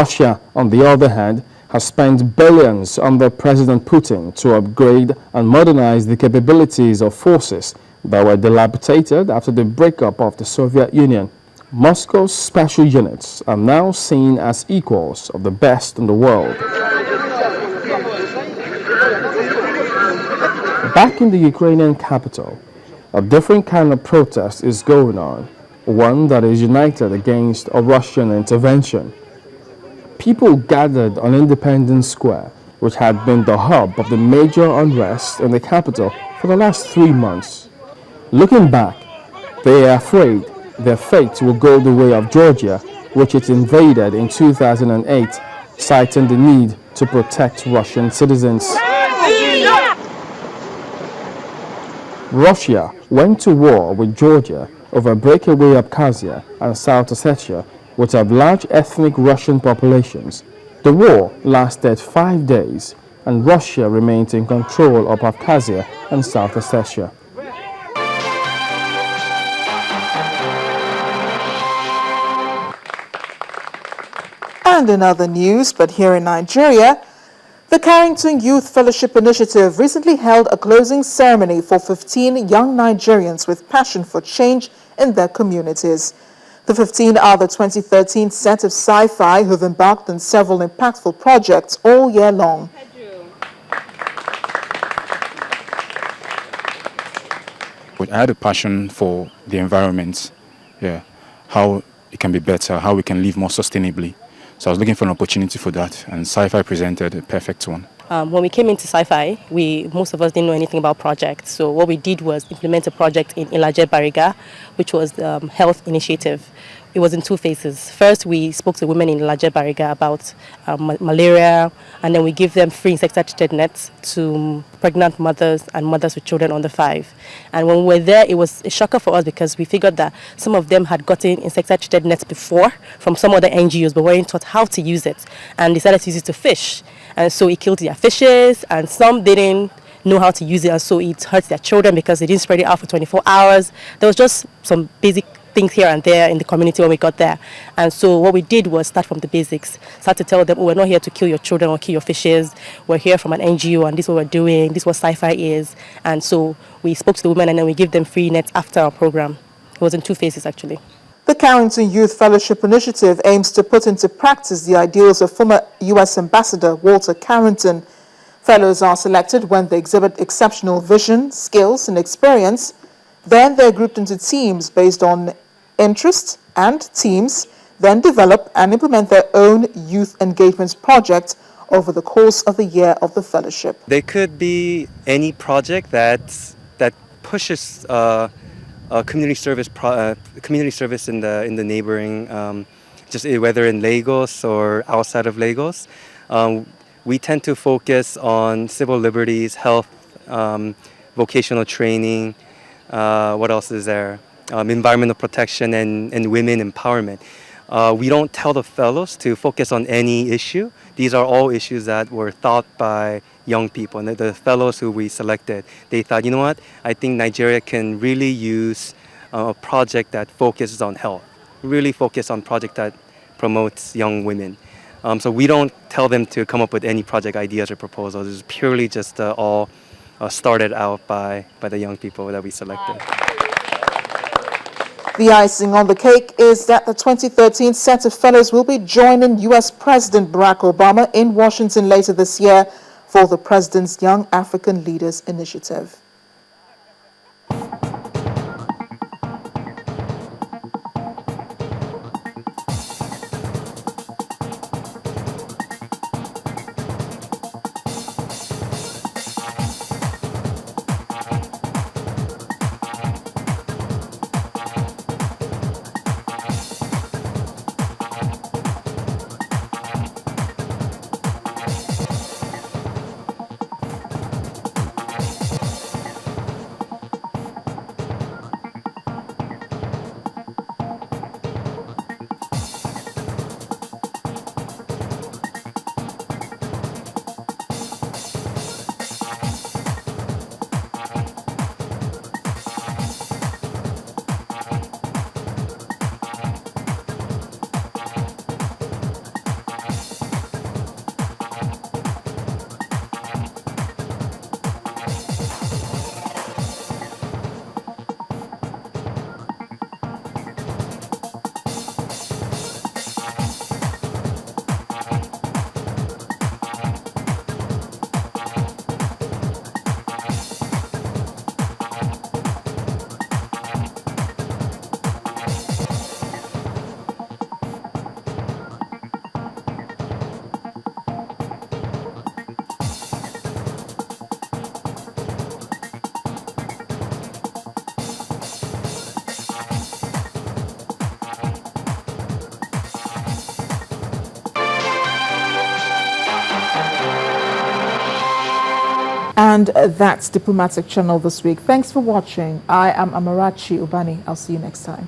Russia, on the other hand, has spent billions under President Putin to upgrade and modernize the capabilities of forces that were dilapidated after the breakup of the Soviet Union. Moscow's special units are now seen as equals of the best in the world. Back in the Ukrainian capital, a different kind of protest is going on, one that is united against a Russian intervention. People gathered on Independence Square, which had been the hub of the major unrest in the capital for the last 3 months. Looking back, they are afraid their fate will go the way of Georgia, which it invaded in 2008, citing the need to protect Russian citizens. Russia went to war with Georgia over breakaway Abkhazia and South Ossetia, which have large ethnic Russian populations. The war lasted 5 days, and Russia remained in control of Abkhazia and South Ossetia. And in other news, but here in Nigeria, the Carrington Youth Fellowship Initiative recently held a closing ceremony for 15 young Nigerians with passion for change in their communities. The 15 are the 2013 set of sci-fi who've embarked on several impactful projects all year long. I had a passion for the environment, how it can be better, how we can live more sustainably. So I was looking for an opportunity for that, and sci-fi presented a perfect one. When we came into sci-fi, most of us didn't know anything about projects. So what we did was implement a project in Ilaje Bariga, which was the health initiative. It was in 2 phases. First, we spoke to women in Ilaje Bariga about malaria, and then we give them free insecticide nets to pregnant mothers and mothers with children under 5. And when we were there, it was a shocker for us because we figured that some of them had gotten insecticide nets before from some other NGOs, but weren't taught how to use it, and decided to use it to fish. And so it killed their fishes, and some didn't know how to use it, and so it hurt their children because they didn't spread it out for 24 hours. There was just some basic things here and there in the community when we got there. And so what we did was start from the basics. Start to tell them, we're not here to kill your children or kill your fishes. We're here from an NGO, and this is what we're doing. This is what sci-fi is. And so we spoke to the women, and then we give them free nets after our program. It was in 2 phases, actually. The Carrington Youth Fellowship Initiative aims to put into practice the ideals of former U.S. Ambassador Walter Carrington. Fellows are selected when they exhibit exceptional vision, skills, and experience. Then they're grouped into teams based on interest, and teams then develop and implement their own youth engagement project over the course of the year of the fellowship. They could be any project that pushes community service in the neighboring, just whether in Lagos or outside of Lagos. We tend to focus on civil liberties, health, vocational training. What else is there? Environmental protection and women empowerment. We don't tell the fellows to focus on any issue. These are all issues that were thought by young people. And the fellows who we selected, they thought, you know what, I think Nigeria can really use a project that focuses on health, really focus on project that promotes young women. So we don't tell them to come up with any project ideas or proposals. It's purely just all started out by the young people that we selected. The icing on the cake is that the 2013 set of fellows will be joining U.S. President Barack Obama in Washington later this year for the President's Young African Leaders Initiative. And that's Diplomatic Channel this week. Thanks for watching. I am Amarachi Ubani. I'll see you next time.